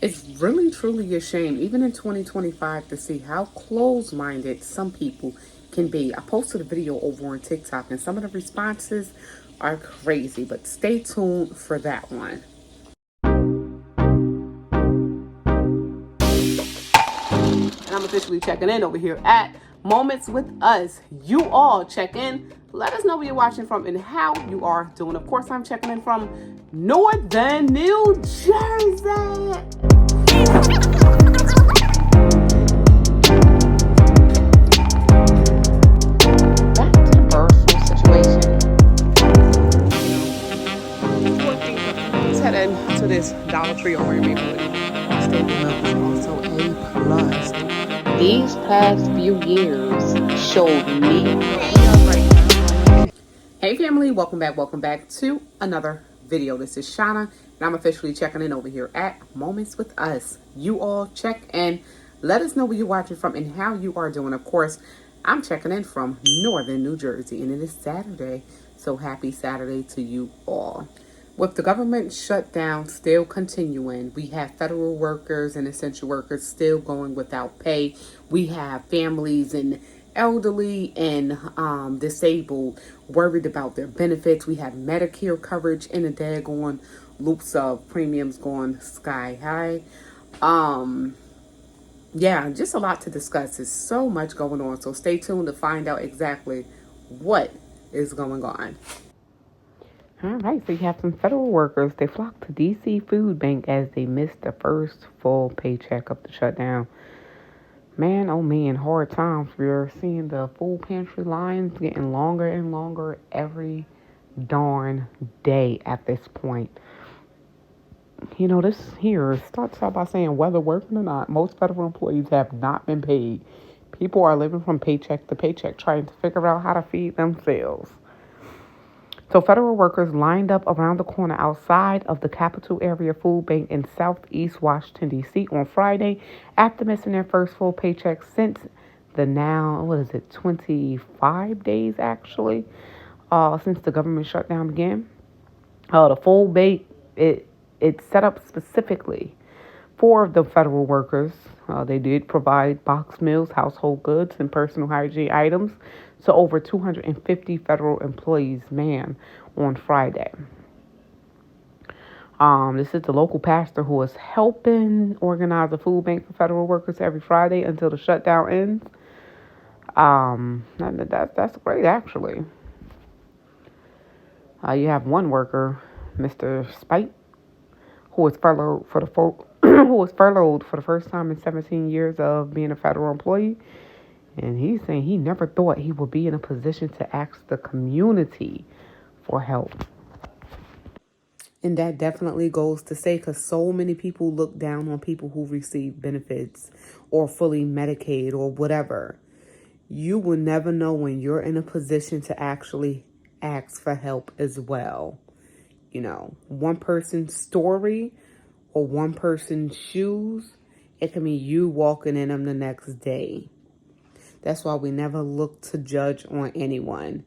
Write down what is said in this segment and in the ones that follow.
It's really truly a shame, even in 2025, to see how close-minded some people can be. I posted a video over on TikTok, and some of the responses are crazy, but stay tuned for that one. And I'm officially checking in over here at Moments with Us. You all check in. Let us know where you're watching from and how you are doing. Of course, I'm checking in from Northern New Jersey. Back to the personal situation. Let's head into this Dollar Tree over in Maplewood. Still milk is also a plus. These past few years showed me. Hey family, welcome back to another video. This is Shauna, and I'm officially checking in over here at Moments with Us. You all check in. Let us know where you're watching from and how you are doing. Of course, I'm checking in from Northern New Jersey, and it is Saturday. So happy Saturday to you all. With the government shutdown still continuing, we have federal workers and essential workers still going without pay. We have families and elderly and disabled worried about their benefits. We have Medicare coverage in the daggone loops of premiums going sky high. Yeah, just a lot to discuss. There's so much going on. So stay tuned to find out exactly what is going on. All right, so you have some federal workers. They flocked to D.C. Food Bank as they missed the first full paycheck of the shutdown. Man, oh man, hard times. We're seeing the food pantry lines getting longer and longer every darn day at this point. You know, this here starts out by saying whether working or not, most federal employees have not been paid. People are living from paycheck to paycheck, trying to figure out how to feed themselves. So federal workers lined up around the corner outside of the Capital Area Food Bank in Southeast Washington, D.C. on Friday after missing their first full paycheck since the 25 days actually, since the government shutdown began. The full bank, it's set up specifically for the federal workers. They did provide box meals, household goods, and personal hygiene items to over 250 federal employees, on Friday. This is the local pastor who is helping organize a food bank for federal workers every Friday until the shutdown ends. That's great, actually. You have one worker, Mr. Spite, who was furloughed for the first time in 17 years of being a federal employee. And he's saying he never thought he would be in a position to ask the community for help. And that definitely goes to say, because so many people look down on people who receive benefits or fully Medicaid or whatever. You will never know when you're in a position to actually ask for help as well. You know, one person's story or one person's shoes, it can be you walking in them the next day. That's why we never look to judge on anyone.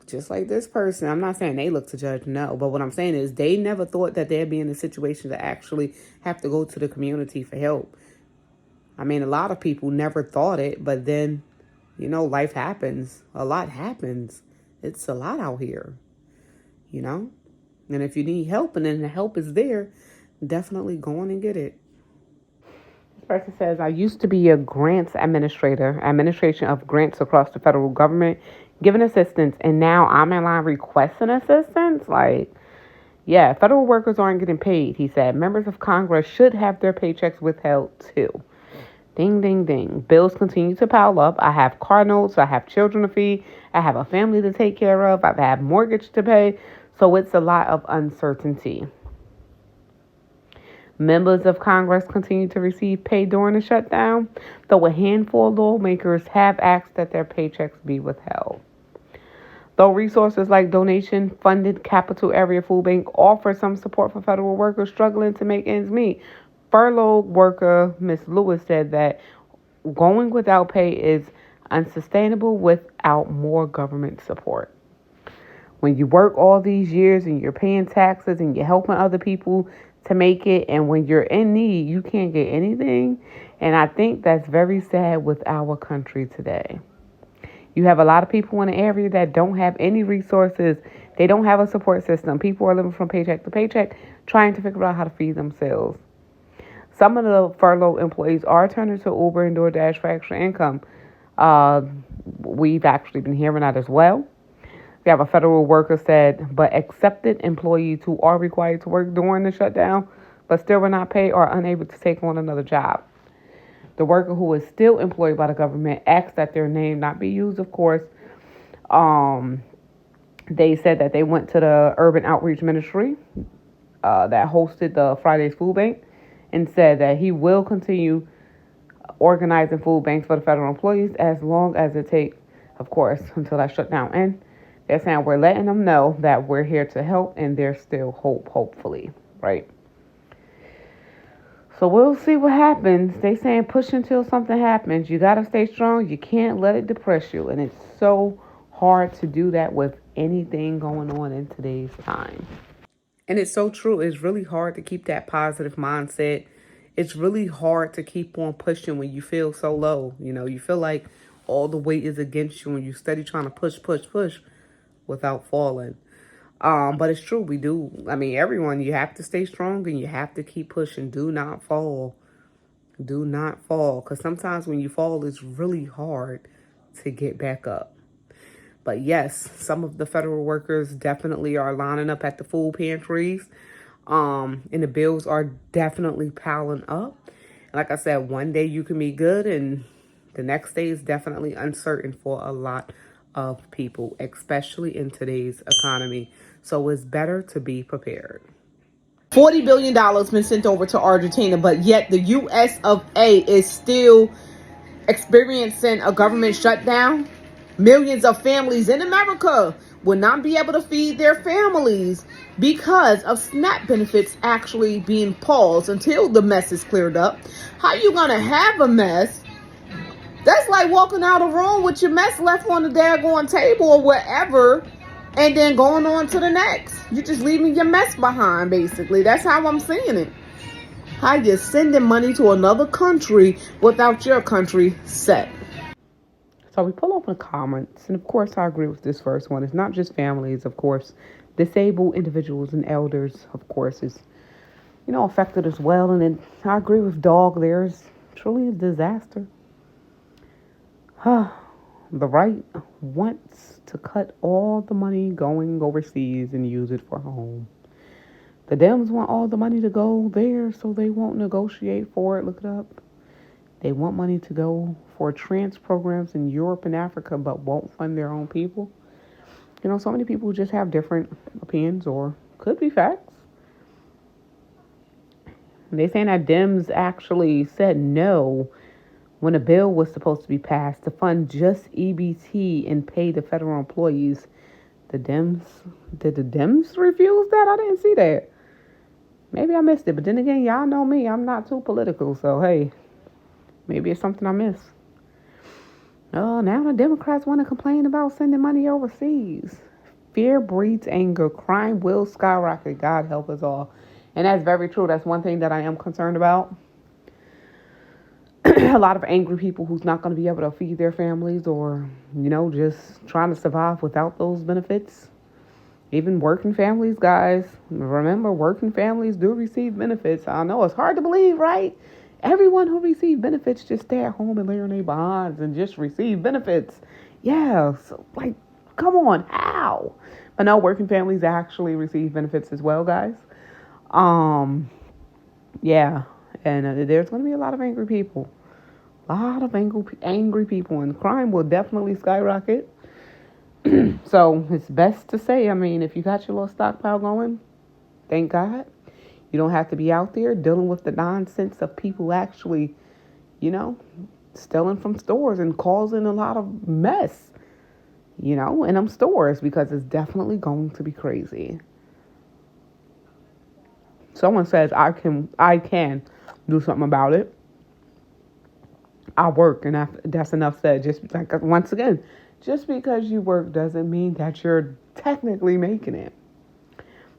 Just like this person, I'm not saying they look to judge, no. But what I'm saying is they never thought that they'd be in a situation to actually have to go to the community for help. I mean, a lot of people never thought it, but then, you know, life happens. A lot happens. It's a lot out here, you know. And if you need help and then the help is there, definitely go on and get it. This person says, I used to be a grants administrator, administration of grants across the federal government, giving assistance, and now I'm in line requesting assistance? Like, yeah, federal workers aren't getting paid, he said. Members of Congress should have their paychecks withheld, too. Ding, ding, ding. Bills continue to pile up. I have car notes. I have children to feed. I have a family to take care of. I have mortgage to pay. So it's a lot of uncertainty. Members of Congress continue to receive pay during the shutdown, though a handful of lawmakers have asked that their paychecks be withheld. Though resources like donation-funded Capital Area Food Bank offer some support for federal workers struggling to make ends meet, furloughed worker Ms. Lewis said that going without pay is unsustainable without more government support. When you work all these years and you're paying taxes and you're helping other people to make it. And when you're in need, you can't get anything. And I think that's very sad with our country today. You have a lot of people in the area that don't have any resources. They don't have a support system. People are living from paycheck to paycheck, trying to figure out how to feed themselves. Some of the furloughed employees are turning to Uber and DoorDash for extra income. Uh, we've actually been hearing that as well. We have a federal worker said, but accepted employees who are required to work during the shutdown, but still were not paid or unable to take on another job. The worker who is still employed by the government asked that their name not be used, of course. They said that they went to the Urban Outreach Ministry that hosted the Friday's Food Bank and said that he will continue organizing food banks for the federal employees as long as it takes, of course, until that shutdown ends. They're saying we're letting them know that we're here to help and there's still hope, hopefully, right? So we'll see what happens. They saying push until something happens. You got to stay strong. You can't let it depress you. And it's so hard to do that with anything going on in today's time. And it's so true. It's really hard to keep that positive mindset. It's really hard to keep on pushing when you feel so low. You know, you feel like all the weight is against you and you steady trying to push without falling. But it's true. We do. I mean, everyone, you have to stay strong and you have to keep pushing. Do not fall. Do not fall. Because sometimes when you fall, it's really hard to get back up. But yes, some of the federal workers definitely are lining up at the food pantries. And the bills are definitely piling up. And like I said, one day you can be good and the next day is definitely uncertain for a lot of people, especially in today's economy. So it's better to be prepared. $40 billion been sent over to Argentina, but yet the U.S. of A. is still experiencing a government shutdown. Millions of families in America will not be able to feed their families because of SNAP benefits actually being paused until the mess is cleared up. How you gonna have a mess? That's like walking out of a room with your mess left on the daggone table or whatever, and then going on to the next. You're just leaving your mess behind, basically. That's how I'm seeing it. How you sending money to another country without your country set. So we pull open the comments, and of course I agree with this first one. It's not just families, of course. Disabled individuals and elders, of course, is, affected as well. And then I agree with Dog. There's truly a disaster. The right wants to cut all the money going overseas and use it for home. The Dems want all the money to go there, so they won't negotiate for it. Look it up. They want money to go for trans programs in Europe and Africa, but won't fund their own people. So many people just have different opinions or could be facts. They saying that Dems actually said no when a bill was supposed to be passed to fund just EBT and pay the federal employees. Did the Dems refuse that? I didn't see that. Maybe I missed it. But then again, y'all know me. I'm not too political. So, hey, maybe it's something I missed. Oh, now the Democrats want to complain about sending money overseas. Fear breeds anger. Crime will skyrocket. God help us all. And that's very true. That's one thing that I am concerned about. A lot of angry people who's not going to be able to feed their families or, just trying to survive without those benefits. Even working families, guys. Remember, working families do receive benefits. I know it's hard to believe, right? Everyone who receives benefits just stay at home and lay on their behinds and just receive benefits. Yeah, so come on, how? But no, working families actually receive benefits as well, guys. Yeah, and there's going to be a lot of angry people. A lot of angry people, and crime will definitely skyrocket. So it's best to say, if you got your little stockpile going, thank God. You don't have to be out there dealing with the nonsense of people actually, stealing from stores and causing a lot of mess, in them stores, because it's definitely going to be crazy. Someone says I can do something about it. I work, and that's enough said. Once again, just because you work doesn't mean that you're technically making it.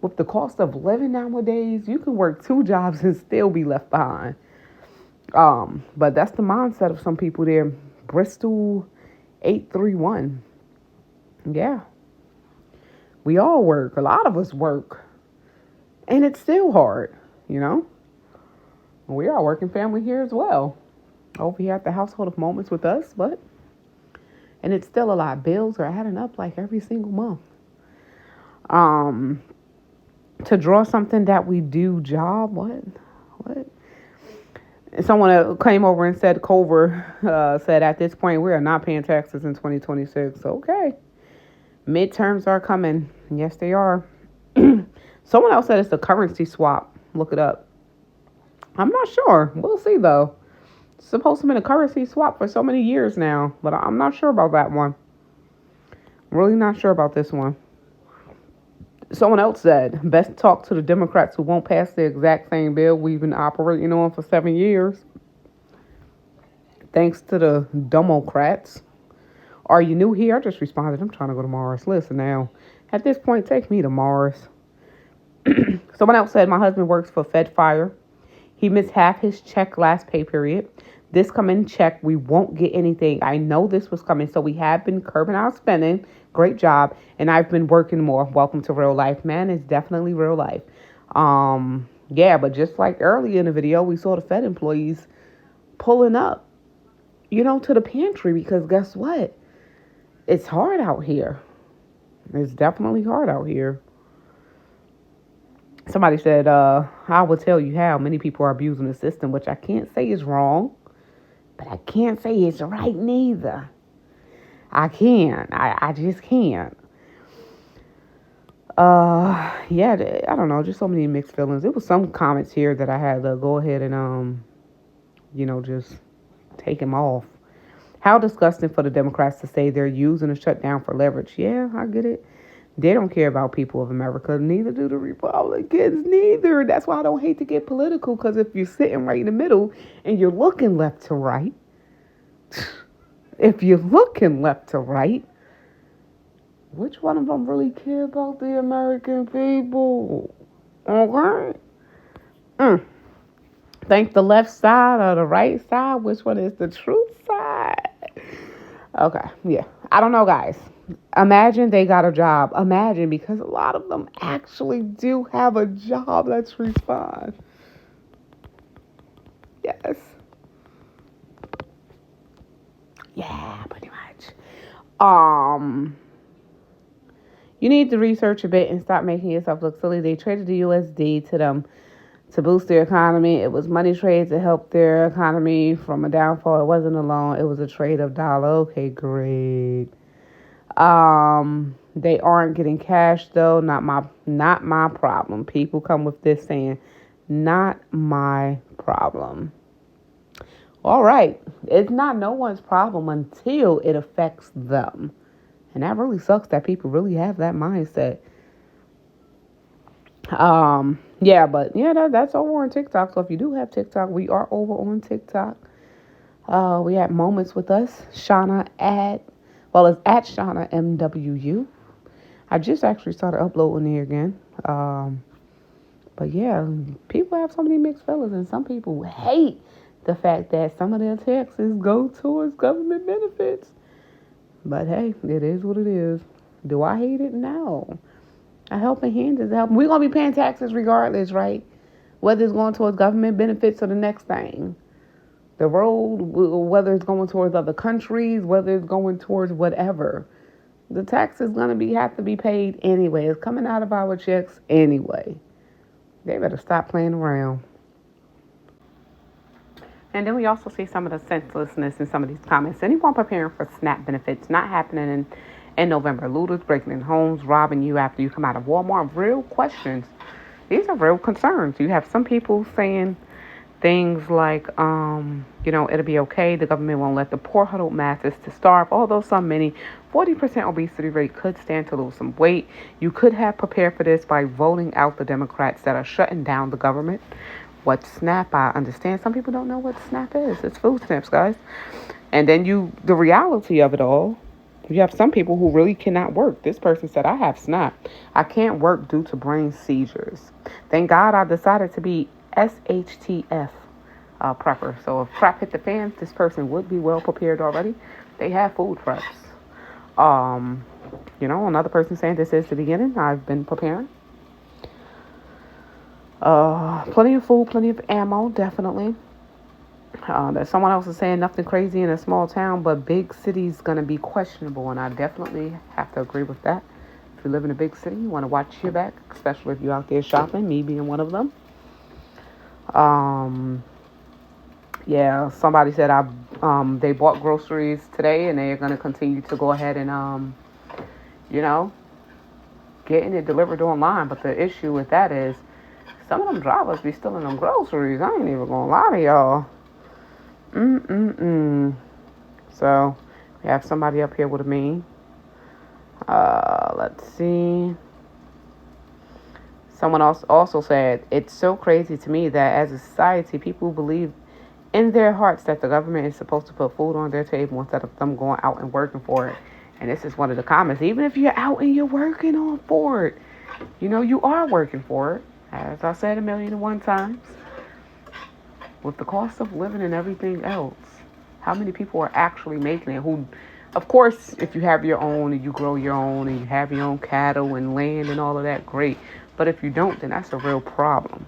with the cost of living nowadays, you can work 2 jobs and still be left behind. But that's the mindset of some people there. Bristol 831. Yeah. We all work. A lot of us work. And it's still hard, you know? We are a working family here as well. Over here at the household of moments with us, and it's still a lot. Bills are adding up like every single month. To draw something that we do job, what? Someone came over and said, Culver said, at this point, we are not paying taxes in 2026. Okay. Midterms are coming. Yes, they are. Someone else said it's a currency swap. Look it up. I'm not sure. We'll see, though. It's supposed to be a currency swap for so many years now, but I'm not sure about that one. Really not sure about this one. Someone else said, best talk to the Democrats who won't pass the exact same bill we've been operating on for 7 years. Thanks to the Democrats. Are you new here? I just responded, I'm trying to go to Mars. Listen now, at this point, take me to Mars. Someone else said, my husband works for Fed Fire. He missed half his check last pay period. This coming check, we won't get anything. I know this was coming, so we have been curbing our spending. Great job. And I've been working more. Welcome to real life, man. It's definitely real life. Yeah, but just like earlier in the video, we saw the Fed employees pulling up, to the pantry, because guess what? It's hard out here. It's definitely hard out here. Somebody said, I will tell you how many people are abusing the system, which I can't say is wrong, but I can't say it's right neither. I can't. I just can't. Yeah, I don't know, just so many mixed feelings. There was some comments here that I had to go ahead and, just take them off. How disgusting for the Democrats to say they're using a shutdown for leverage. Yeah, I get it. They don't care about people of America. Neither do the Republicans. Neither. That's why I don't hate to get political, because if you're sitting right in the middle and you're looking left to right, which one of them really care about the American people? Okay. Think the left side or the right side? Which one is the truth side? Okay, yeah. I don't know, guys. Imagine they got a job. Imagine, because a lot of them actually do have a job. Let's respond. Yes. Yeah, pretty much. You need to research a bit and stop making yourself look silly. They traded the USD to them to boost their economy. It was money trade to help their economy from a downfall. It wasn't a loan. It was a trade of dollar. Okay, great. They aren't getting cash though. Not my problem. People come with this saying, not my problem. All right. It's not no one's problem until it affects them. And that really sucks that people really have that mindset. Yeah, but yeah, that's over on TikTok. So if you do have TikTok, we are over on TikTok. We had moments with us. Shauna it's at Shauna MWU. I just actually started uploading there again. But yeah, people have so many mixed feelings, and some people hate the fact that some of their taxes go towards government benefits. But hey, it is what it is. Do I hate it? No. A helping hand is helping. We're going to be paying taxes regardless, right? Whether it's going towards government benefits or the next thing. The road, whether it's going towards other countries, whether it's going towards whatever. The tax is going to have to be paid anyway. It's coming out of our checks anyway. They better stop playing around. And then we also see some of the senselessness in some of these comments. Anyone preparing for SNAP benefits not happening in November. Looters breaking in homes, robbing you after you come out of Walmart. Real questions. These are real concerns. You have some people saying things like, it'll be okay. The government won't let the poor huddled masses to starve. Although many, 40% obesity rate could stand to lose some weight. You could have prepared for this by voting out the Democrats that are shutting down the government. What SNAP, I understand. Some people don't know what SNAP is. It's food stamps, guys. And then the reality of it all You have some people who really cannot work. This person said, I have SNAP. I can't work due to brain seizures. Thank God I decided to be SHTF prepper. So if crap hit the fan, this person would be well prepared already. They have food preps. Another person saying this is the beginning. I've been preparing. Plenty of food, plenty of ammo, definitely. That someone else is saying nothing crazy in a small town, but big city's gonna be questionable, and I definitely have to agree with that. If you live in a big city, you want to watch your back, especially if you're out there shopping. Me being one of them. Yeah, somebody said they bought groceries today, and they're gonna continue to go ahead and you know, getting it delivered online. But the issue with that is some of them drivers be stealing them groceries. I ain't even gonna lie to y'all. So we have somebody up here with a meme. Let's see. Someone else also said, it's so crazy to me that as a society, people believe in their hearts that the government is supposed to put food on their table instead of them going out and working for it. And this is one of the comments. Even if you're out and you're working on for it, you are working for it. As I said 1,000,001 times. With the cost of living and everything else, how many people are actually making it? Who, of course, if you have your own and you grow your own and you have your own cattle and land and all of that, great. But if you don't, then that's a real problem.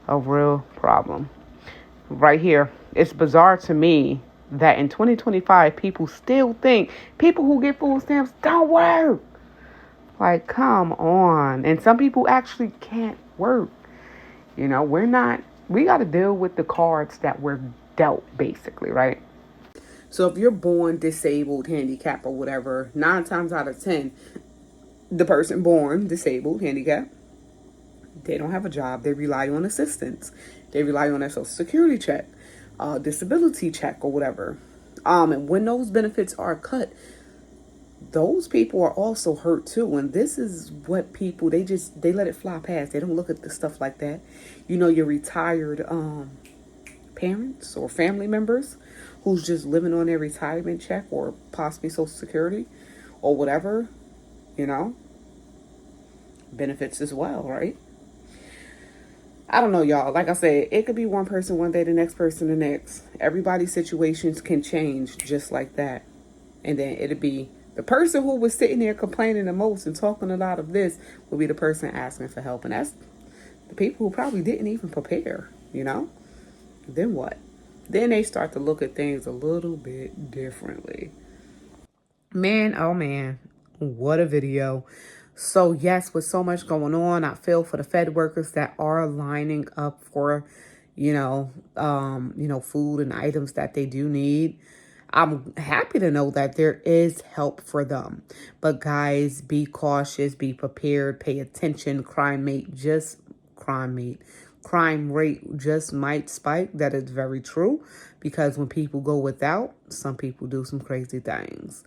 A real problem. Right here, it's bizarre to me that in 2025, people still think people who get food stamps don't work. Like, come on. And some people actually can't work. We got to deal with the cards that we're dealt, basically, right? So if you're born disabled, handicapped, or whatever, 9 times out of 10, the person born disabled, handicapped, they don't have a job. They rely on assistance. They rely on their social security check, disability check, or whatever. And when those benefits are cut, those people are also hurt too. And this is what people, they let it fly past. They don't look at the stuff like that. Your retired parents or family members who's just living on their retirement check or possibly social security or whatever, benefits as well, right? I don't know, y'all. Like I said, it could be one person one day, the next person the next. Everybody's situations can change just like that. And then it'll be the person who was sitting there complaining the most and talking a lot of this will be the person asking for help. And that's the people who probably didn't even prepare, Then what? Then they start to look at things a little bit differently. Man, oh man, what a video. So yes, with so much going on, I feel for the Fed workers that are lining up for, food and items that they do need. I'm happy to know that there is help for them. But guys, be cautious, be prepared, pay attention. Crime rate just might spike. That is very true, because when people go without, some people do some crazy things.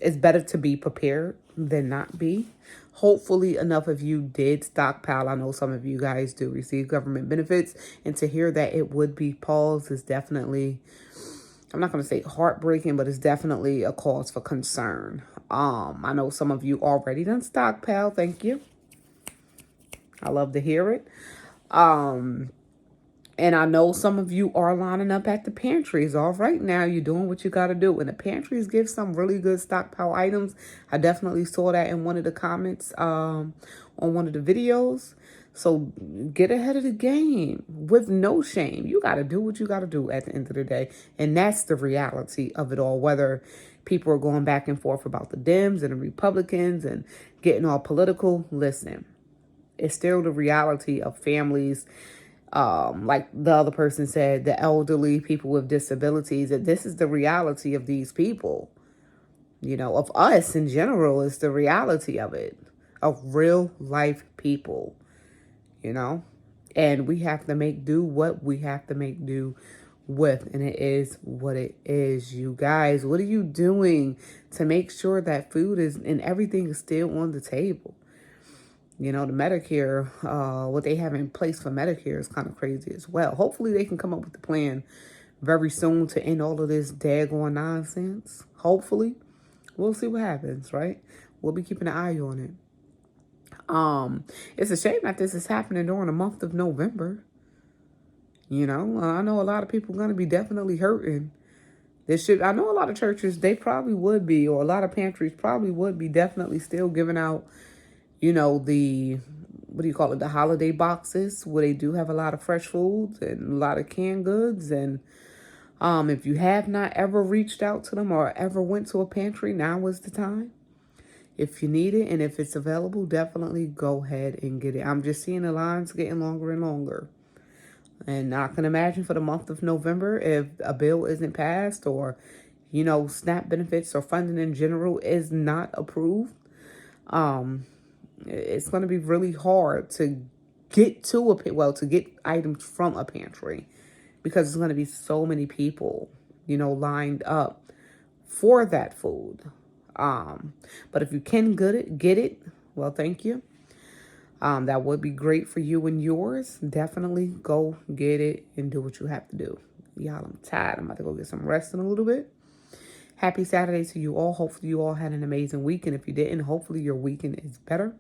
It's better to be prepared than not be. Hopefully enough of you did stockpile. I know some of you guys do receive government benefits, and to hear that it would be paused is definitely, I'm not going to say heartbreaking, but it's definitely a cause for concern. I know some of you already done stockpile. Thank you. I love to hear it. And I know some of you are lining up at the pantries. All right, now you're doing what you got to do. And the pantries give some really good stockpile items. I definitely saw that in one of the comments on one of the videos. So get ahead of the game with no shame. You got to do what you got to do at the end of the day. And that's the reality of it all. Whether people are going back and forth about the Dems and the Republicans and getting all political, listen, it's still the reality of families. Like the other person said, the elderly, people with disabilities, that this is the reality of these people, of us in general. Is the reality of it, of real life people, and we have to make do what we have to make do with, and it is what it is. You guys, what are you doing to make sure that food is and everything is still on the table? The Medicare, what they have in place for Medicare is kind of crazy as well. Hopefully they can come up with a plan very soon to end all of this daggone nonsense. Hopefully. We'll see what happens, right? We'll be keeping an eye on it. It's a shame that this is happening during the month of November. You know, I know a lot of people are going to be definitely hurting. I know a lot of churches, they probably would be, or a lot of pantries probably would be definitely still giving out, you know, what do you call it, the holiday boxes, where they do have a lot of fresh foods and a lot of canned goods. And if you have not ever reached out to them or ever went to a pantry, now is the time. If you need it and if it's available, definitely go ahead and get it. I'm just seeing the lines getting longer and longer. And I can imagine for the month of November, if a bill isn't passed or, you know, SNAP benefits or funding in general is not approved, it's going to be really hard to get to get items from a pantry, because there's going to be so many people, you know, lined up for that food. But if you can get it, well, thank you. That would be great for you and yours. Definitely go get it and do what you have to do. Y'all, I'm tired. I'm about to go get some rest in a little bit. Happy Saturday to you all. Hopefully you all had an amazing week. And if you didn't, hopefully your weekend is better.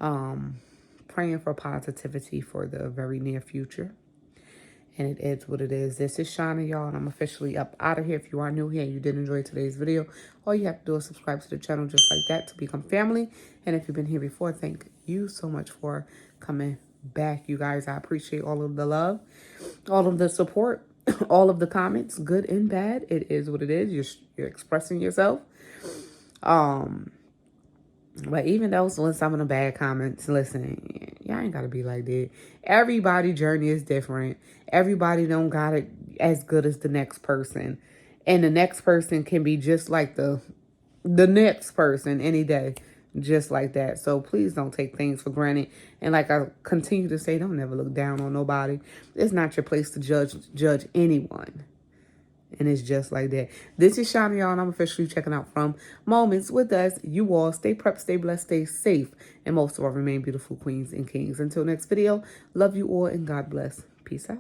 Praying for positivity for the very near future. And it is what it is. This is Shauna, y'all, and I'm officially up out of here. If you are new here and you did enjoy today's video, all you have to do is subscribe to the channel just like that to become family. And if you've been here before, thank you so much for coming back, you guys. I appreciate all of the love, all of the support, all of the comments, good and bad. It is what it is. You're expressing yourself. But even those with some of the bad comments, listen, y'all ain't got to be like that. Everybody's journey is different. Everybody don't got it as good as the next person. And the next person can be just like the next person any day. Just like that. So please don't take things for granted. And like I continue to say, don't never look down on nobody. It's not your place to judge anyone. And it's just like that. This is Shauna, y'all, and I'm officially checking out from Moments with Us. You all stay prepped, stay blessed, stay safe, and most of all, remain beautiful queens and kings. Until next video, love you all and God bless. Peace out.